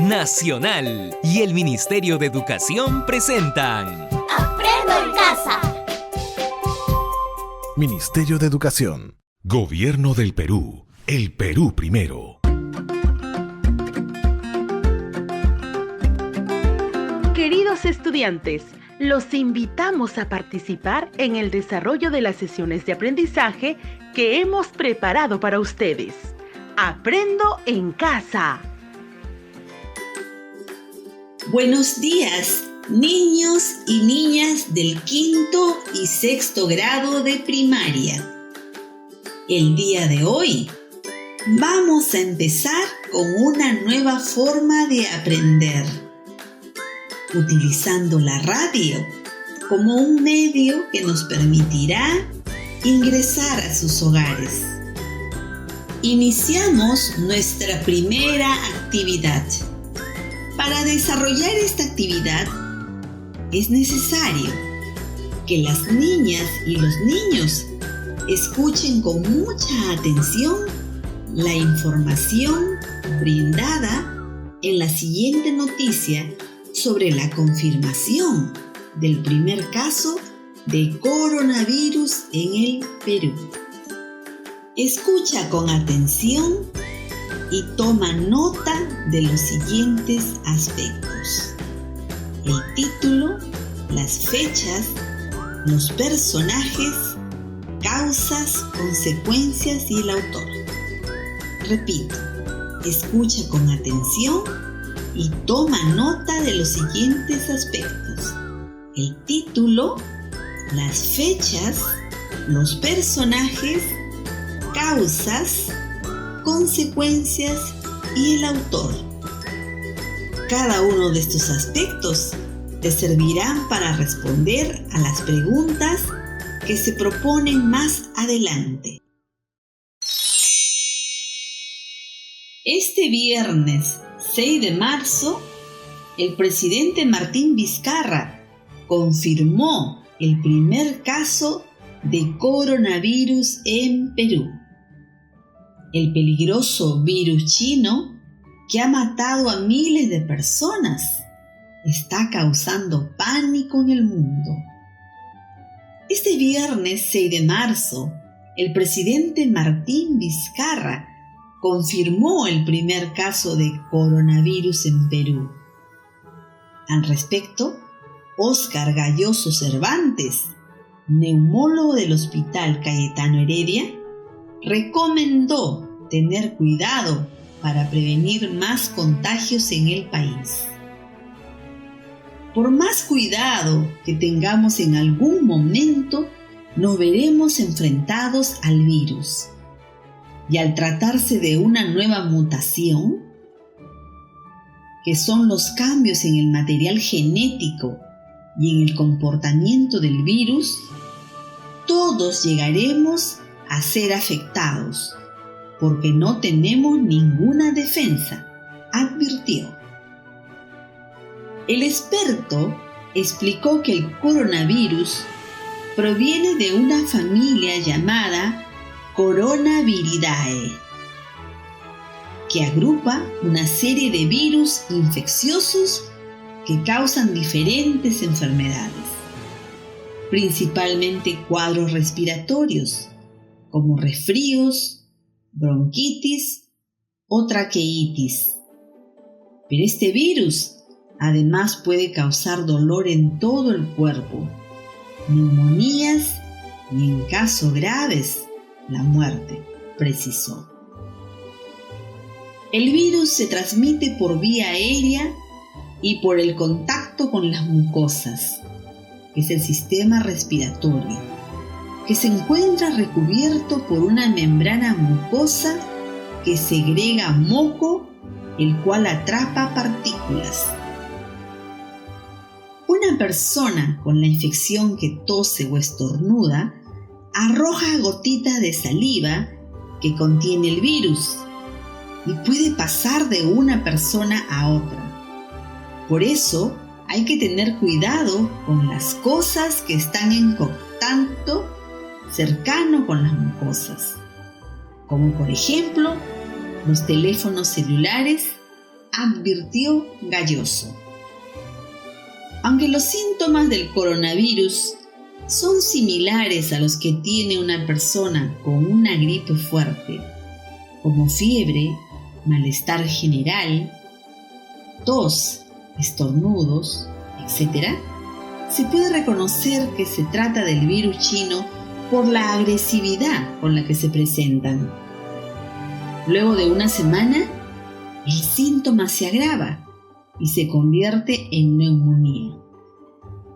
Nacional y el Ministerio de Educación presentan ¡Aprendo en casa! Ministerio de Educación. Gobierno del Perú. El Perú primero. Queridos estudiantes, los invitamos a participar en el desarrollo de las sesiones de aprendizaje que hemos preparado para ustedes. ¡Aprendo en casa! Buenos días, niños y niñas del quinto y sexto grado de primaria. El día de hoy vamos a empezar con una nueva forma de aprender, utilizando la radio como un medio que nos permitirá ingresar a sus hogares. Iniciamos nuestra primera actividad. Para desarrollar esta actividad es necesario que las niñas y los niños escuchen con mucha atención la información brindada en la siguiente noticia sobre la confirmación del primer caso de coronavirus en el Perú. Escucha con atención y toma nota de los siguientes aspectos: el título, las fechas, los personajes, causas, consecuencias y el autor. Repito, escucha con atención y toma nota de los siguientes aspectos: el título, las fechas, los personajes, causas, consecuencias y el autor. Cada uno de estos aspectos te servirán para responder a las preguntas que se proponen más adelante. Este viernes 6 de marzo, el presidente Martín Vizcarra confirmó el primer caso de coronavirus en Perú. El peligroso virus chino, que ha matado a miles de personas, está causando pánico en el mundo. Este viernes 6 de marzo, el presidente Martín Vizcarra confirmó el primer caso de coronavirus en Perú. Al respecto, Óscar Gayoso Cervantes, neumólogo del Hospital Cayetano Heredia, recomendó tener cuidado para prevenir más contagios en el país. Por más cuidado que tengamos en algún momento, nos veremos enfrentados al virus. Y al tratarse de una nueva mutación, que son los cambios en el material genético y en el comportamiento del virus, todos llegaremos a ser afectados, porque no tenemos ninguna defensa, advirtió. El experto explicó que el coronavirus proviene de una familia llamada Coronaviridae, que agrupa una serie de virus infecciosos que causan diferentes enfermedades, principalmente cuadros respiratorios, como resfríos, bronquitis o traqueitis. Pero este virus además puede causar dolor en todo el cuerpo, neumonías y, en casos graves, la muerte, precisó. El virus se transmite por vía aérea y por el contacto con las mucosas, que es el sistema respiratorio, que se encuentra recubierto por una membrana mucosa que segrega moco, el cual atrapa partículas. Una persona con la infección que tose o estornuda arroja gotitas de saliva que contiene el virus y puede pasar de una persona a otra. Por eso hay que tener cuidado con las cosas que están en contacto cercano con las mucosas, como por ejemplo los teléfonos celulares advirtió Gayoso. Aunque los síntomas del coronavirus son similares a los que tiene una persona con una gripe fuerte, como fiebre, malestar general, tos, estornudos, etc., se puede reconocer que se trata del virus chino por la agresividad con la que se presentan. Luego de una semana, el síntoma se agrava y se convierte en neumonía,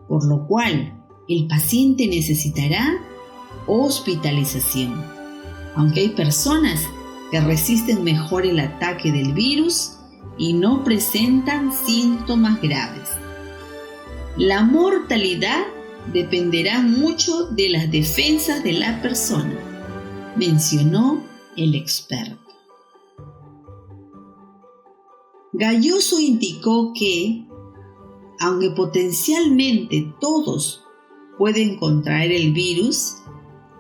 por lo cual el paciente necesitará hospitalización, aunque hay personas que resisten mejor el ataque del virus y no presentan síntomas graves. La mortalidad dependerá mucho de las defensas de la persona, mencionó el experto. Gayoso indicó que, aunque potencialmente todos pueden contraer el virus,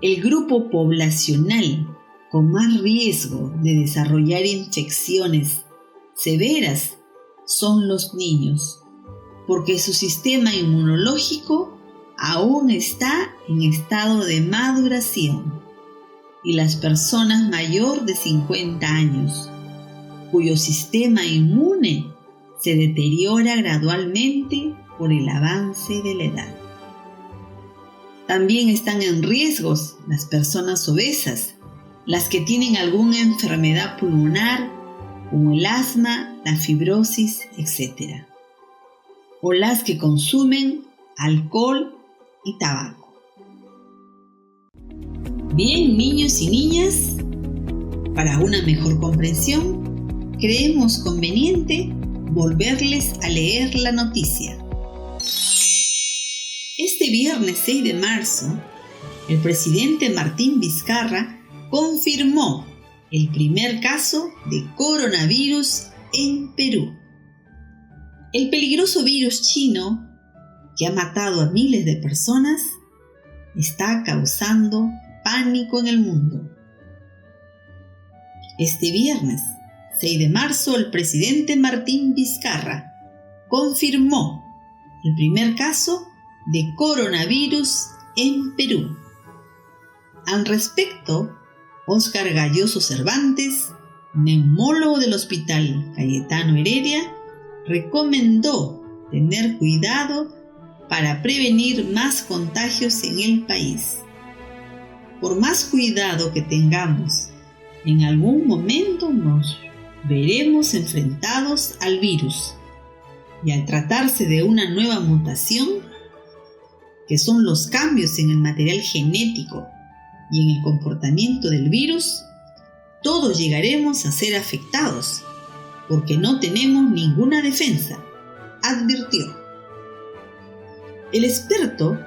el grupo poblacional con más riesgo de desarrollar infecciones severas son los niños, porque su sistema inmunológico aún está en estado de maduración, y las personas mayor de 50 años, cuyo sistema inmune se deteriora gradualmente por el avance de la edad. También están en riesgos las personas obesas, las que tienen alguna enfermedad pulmonar, como el asma, la fibrosis, etc., o las que consumen alcohol y tabaco. Bien, niños y niñas, para una mejor comprensión, creemos conveniente volverles a leer la noticia. Este viernes 6 de marzo, el presidente Martín Vizcarra confirmó el primer caso de coronavirus en Perú. El peligroso virus chino, que ha matado a miles de personas, está causando pánico en el mundo. Este viernes 6 de marzo, el presidente Martín Vizcarra confirmó el primer caso de coronavirus en Perú. Al respecto, Óscar Gayoso Cervantes, neumólogo del Hospital Cayetano Heredia, recomendó tener cuidado para prevenir más contagios en el país. Por más cuidado que tengamos, en algún momento nos veremos enfrentados al virus, y al tratarse de una nueva mutación, que son los cambios en el material genético y en el comportamiento del virus, todos llegaremos a ser afectados, porque no tenemos ninguna defensa, advirtió. El experto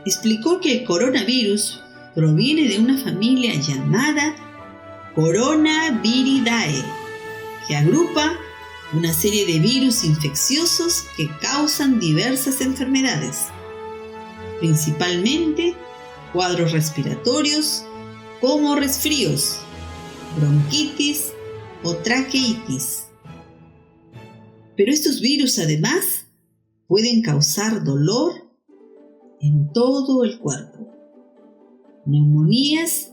explicó que el coronavirus proviene de una familia llamada Coronaviridae, que agrupa una serie de virus infecciosos que causan diversas enfermedades, principalmente cuadros respiratorios como resfríos, bronquitis o traqueitis. Pero estos virus además pueden causar dolor en todo el cuerpo, neumonías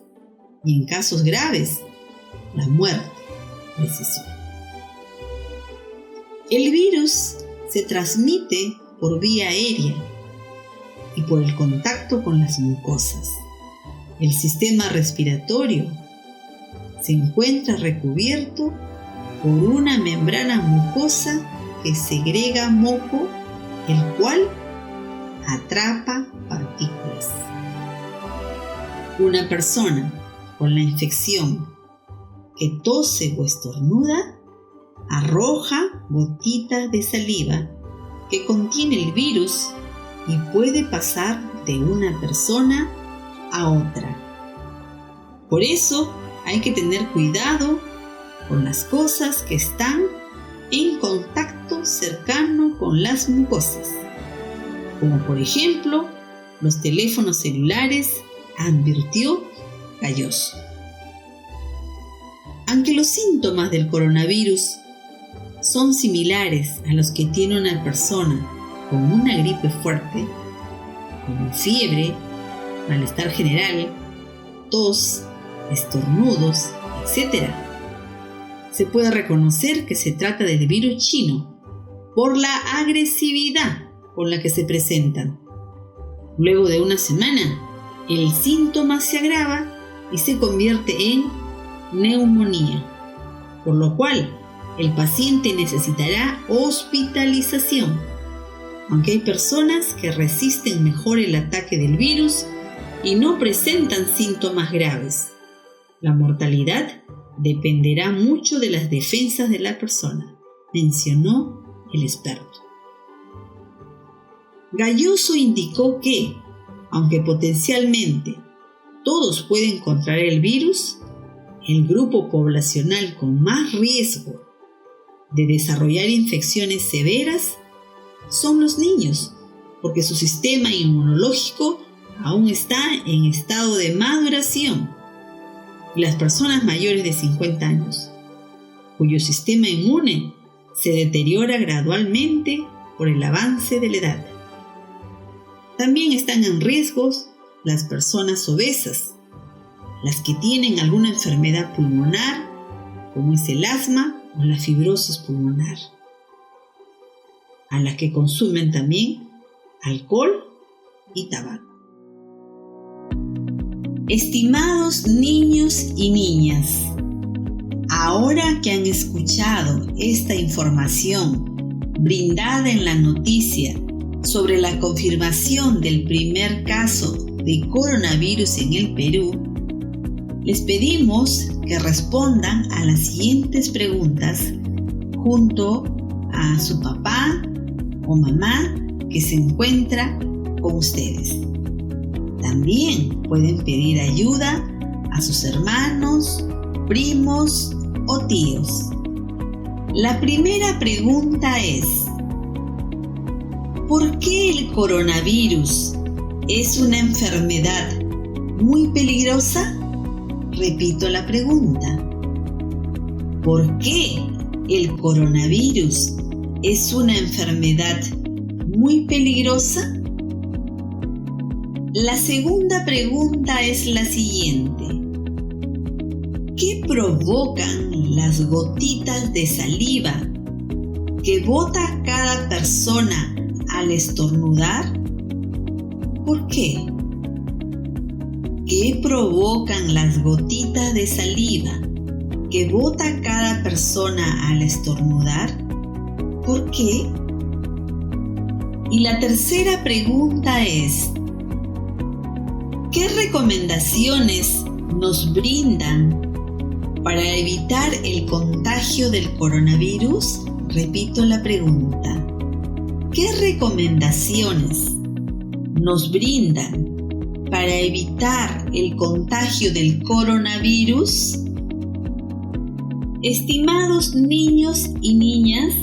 y, en casos graves, la muerte, precisó. El virus se transmite por vía aérea y por el contacto con las mucosas. El sistema respiratorio se encuentra recubierto por una membrana mucosa que segrega moco, el cual atrapa partículas. Una persona con la infección que tose o estornuda arroja gotitas de saliva que contiene el virus y puede pasar de una persona a otra. Por eso hay que tener cuidado con las cosas que están en contacto cercano con las mucosas, como por ejemplo los teléfonos celulares, advirtió Gayoso. Aunque los síntomas del coronavirus son similares a los que tiene una persona con una gripe fuerte, como fiebre, malestar general, tos, estornudos, etc., se puede reconocer que se trata del virus chino por la agresividad con la que se presentan. Luego de una semana, el síntoma se agrava y se convierte en neumonía, por lo cual el paciente necesitará hospitalización, aunque hay personas que resisten mejor el ataque del virus y no presentan síntomas graves. La mortalidad dependerá mucho de las defensas de la persona, mencionó el experto. Gayoso indicó que, aunque potencialmente todos pueden contraer el virus, el grupo poblacional con más riesgo de desarrollar infecciones severas son los niños, porque su sistema inmunológico aún está en estado de maduración, y las personas mayores de 50 años, cuyo sistema inmune se deteriora gradualmente por el avance de la edad. También están en riesgo las personas obesas, las que tienen alguna enfermedad pulmonar, como es el asma o la fibrosis pulmonar, a las que consumen también alcohol y tabaco. Estimados niños y niñas, ahora que han escuchado esta información brindada en la noticia sobre la confirmación del primer caso de coronavirus en el Perú, les pedimos que respondan a las siguientes preguntas junto a su papá o mamá que se encuentra con ustedes. También pueden pedir ayuda a sus hermanos, primos o tíos. La primera pregunta es: ¿por qué el coronavirus es una enfermedad muy peligrosa? Repito la pregunta. ¿Por qué el coronavirus es una enfermedad muy peligrosa? La segunda pregunta es la siguiente. ¿Qué provocan las gotitas de saliva que bota cada persona al estornudar? ¿Por qué? ¿Qué provocan las gotitas de saliva que bota cada persona al estornudar? ¿Por qué? Y la tercera pregunta es: ¿qué recomendaciones nos brindan para evitar el contagio del coronavirus? Repito la pregunta. ¿Qué recomendaciones nos brindan para evitar el contagio del coronavirus? Estimados niños y niñas,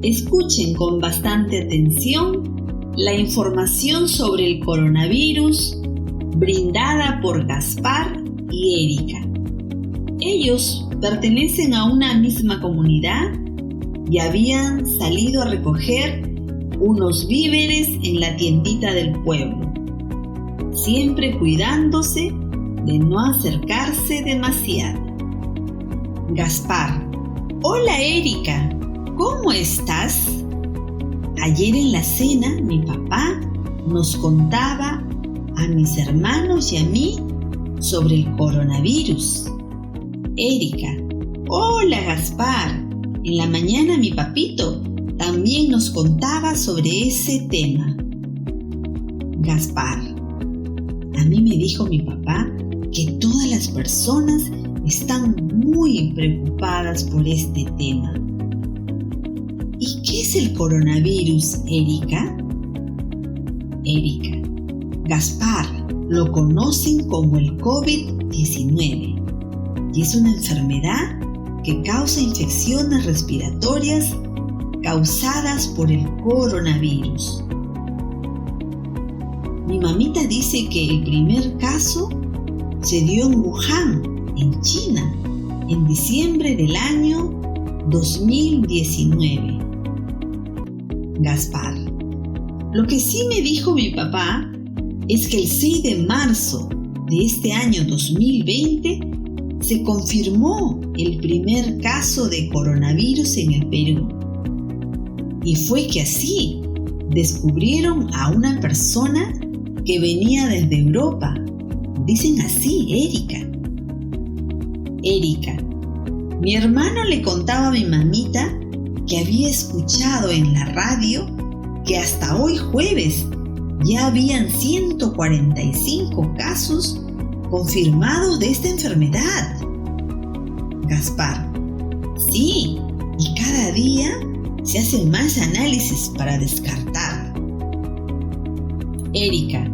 escuchen con bastante atención la información sobre el coronavirus brindada por Gaspar y Erika. Ellos pertenecen a una misma comunidad y habían salido a recoger unos víveres en la tiendita del pueblo, siempre cuidándose de no acercarse demasiado. Gaspar: hola Erika, ¿cómo estás? Ayer en la cena mi papá nos contaba a mis hermanos y a mí sobre el coronavirus. Erika: hola Gaspar, en la mañana mi papito también nos contaba sobre ese tema. Gaspar: a mí me dijo mi papá que todas las personas están muy preocupadas por este tema. ¿Y qué es el coronavirus, Erika? Erika: Gaspar, lo conocen como el COVID-19 y es una enfermedad que causa infecciones respiratorias causadas por el coronavirus. Mi mamita dice que el primer caso se dio en Wuhan, en China, en diciembre del año 2019. Gaspar: lo que sí me dijo mi papá es que el 6 de marzo de este año 2020 se confirmó el primer caso de coronavirus en el Perú. Y fue que así descubrieron a una persona que venía desde Europa. Dicen así, Erika. Erika: mi hermano le contaba a mi mamita que había escuchado en la radio que hasta hoy jueves ya habían 145 casos confirmados de esta enfermedad. Gaspar: sí, y cada día se hacen más análisis para descartar. Erika: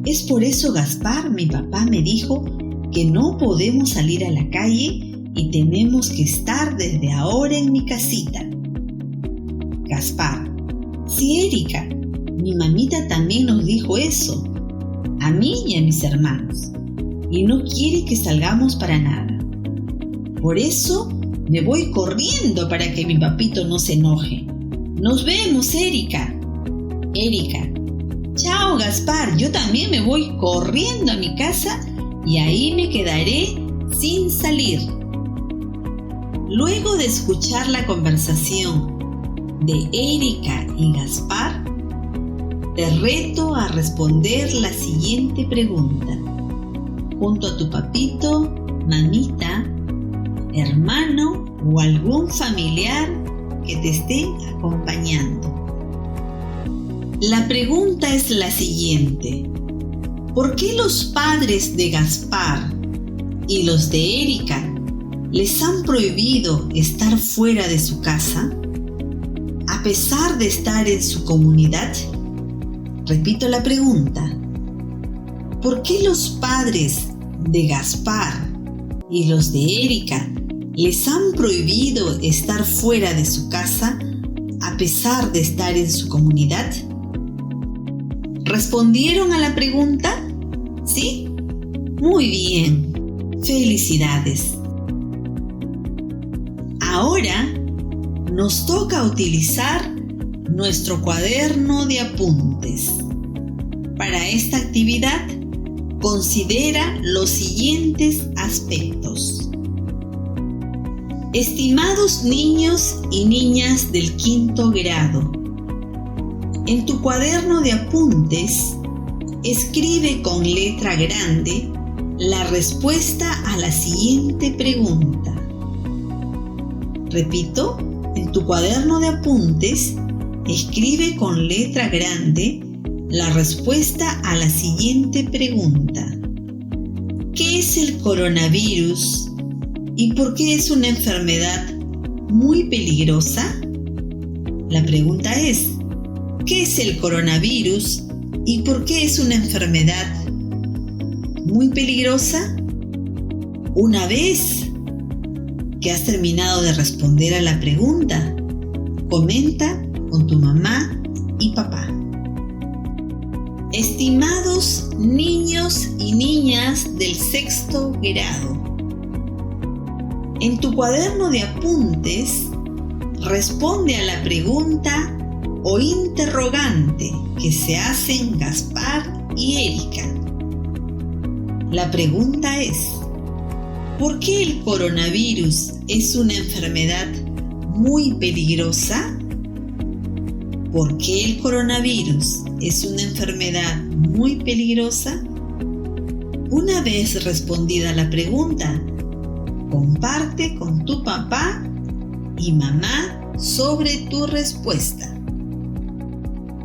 es por eso, Gaspar, mi papá me dijo que no podemos salir a la calle y tenemos que estar desde ahora en mi casita. Gaspar: sí, Erika, mi mamita también nos dijo eso, a mí y a mis hermanos, y no quiere que salgamos para nada. Por eso me voy corriendo para que mi papito no se enoje. Nos vemos, Erika. Erika: chao, Gaspar, yo también me voy corriendo a mi casa y ahí me quedaré sin salir. Luego de escuchar la conversación de Erika y Gaspar, te reto a responder la siguiente pregunta, junto a tu papito, mamita, hermano o algún familiar que te esté acompañando. La pregunta es la siguiente: ¿por qué los padres de Gaspar y los de Erika les han prohibido estar fuera de su casa, a pesar de estar en su comunidad? Repito la pregunta: ¿por qué los padres de Gaspar y los de Erika les han prohibido estar fuera de su casa, a pesar de estar en su comunidad? ¿Respondieron a la pregunta? ¿Sí? Muy bien. ¡Felicidades! Ahora nos toca utilizar nuestro cuaderno de apuntes. Para esta actividad, considera los siguientes aspectos. Estimados niños y niñas del 5º grado, en tu cuaderno de apuntes, escribe con letra grande la respuesta a la siguiente pregunta. Repito, en tu cuaderno de apuntes, escribe con letra grande la respuesta a la siguiente pregunta. ¿Qué es el coronavirus y por qué es una enfermedad muy peligrosa? La pregunta es: ¿qué es el coronavirus y por qué es una enfermedad muy peligrosa? Una vez que has terminado de responder a la pregunta, comenta con tu mamá y papá. Estimados niños y niñas del 6º grado, en tu cuaderno de apuntes, responde a la pregunta o interrogante que se hacen Gaspar y Erika. La pregunta es: ¿por qué el coronavirus es una enfermedad muy peligrosa? ¿Por qué el coronavirus es una enfermedad muy peligrosa? Una vez respondida la pregunta, comparte con tu papá y mamá sobre tu respuesta.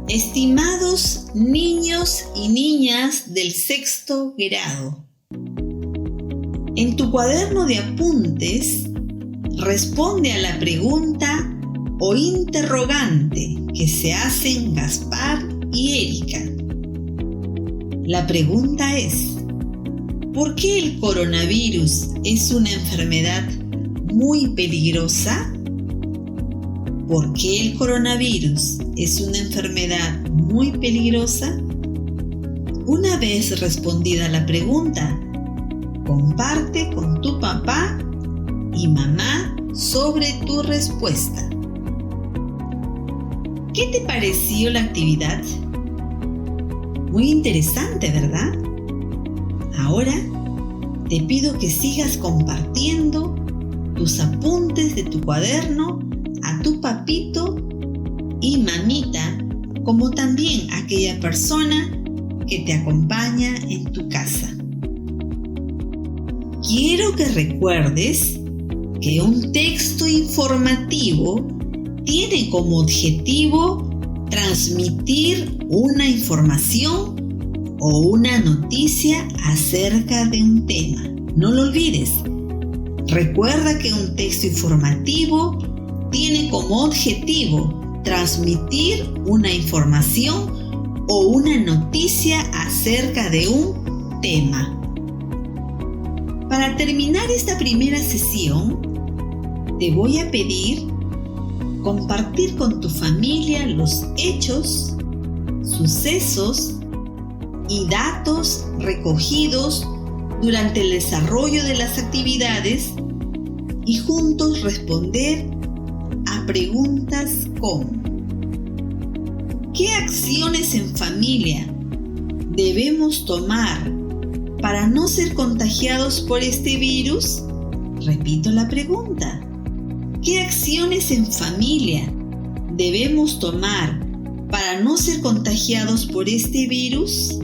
Estimados niños y niñas del 6º grado, en tu cuaderno de apuntes, responde a la pregunta o interrogante que se hacen Gaspar y Erika. La pregunta es: ¿por qué el coronavirus es una enfermedad muy peligrosa? ¿Por qué el coronavirus es una enfermedad muy peligrosa? Una vez respondida la pregunta, comparte con tu papá y mamá sobre tu respuesta. ¿Qué te pareció la actividad? Muy interesante, ¿verdad? Ahora te pido que sigas compartiendo tus apuntes de tu cuaderno a tu papito y mamita, como también a aquella persona que te acompaña en tu casa. Quiero que recuerdes que un texto informativo tiene como objetivo transmitir una información o una noticia acerca de un tema. No lo olvides. Recuerda que un texto informativo tiene como objetivo transmitir una información o una noticia acerca de un tema. Para terminar esta primera sesión, te voy a pedir compartir con tu familia los hechos, sucesos y datos recogidos durante el desarrollo de las actividades y juntos responder a preguntas como: ¿qué acciones en familia debemos tomar para no ser contagiados por este virus? Repito la pregunta. ¿Qué acciones en familia debemos tomar para no ser contagiados por este virus?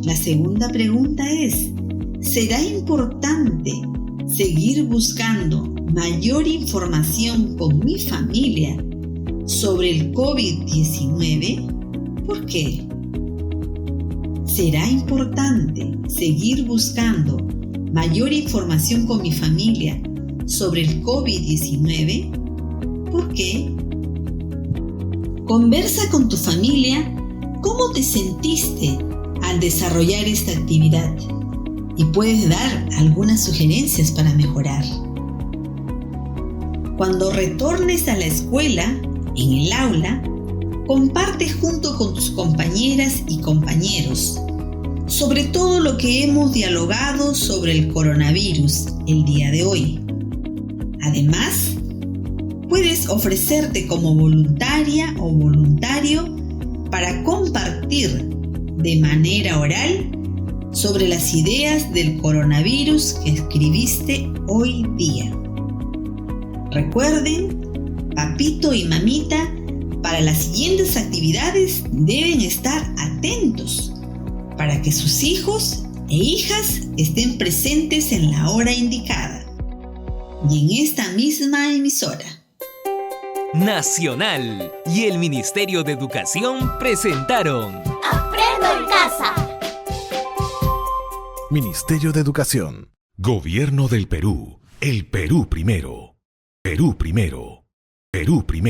La segunda pregunta es: ¿será importante seguir buscando mayor información con mi familia sobre el COVID-19? ¿Por qué? ¿Será importante seguir buscando mayor información con mi familia sobre el COVID-19? ¿Por qué? Conversa con tu familia cómo te sentiste al desarrollar esta actividad y puedes dar algunas sugerencias para mejorar. Cuando retornes a la escuela, en el aula, comparte junto con tus compañeras y compañeros sobre todo lo que hemos dialogado sobre el coronavirus el día de hoy. Además, puedes ofrecerte como voluntaria o voluntario para compartir de manera oral sobre las ideas del coronavirus que escribiste hoy día. Recuerden, papito y mamita, para las siguientes actividades deben estar atentos para que sus hijos e hijas estén presentes en la hora indicada y en esta misma emisora. Nacional y el Ministerio de Educación presentaron Aprendo en casa. Ministerio de Educación. Gobierno del Perú. El Perú primero. Perú primero. Perú primero.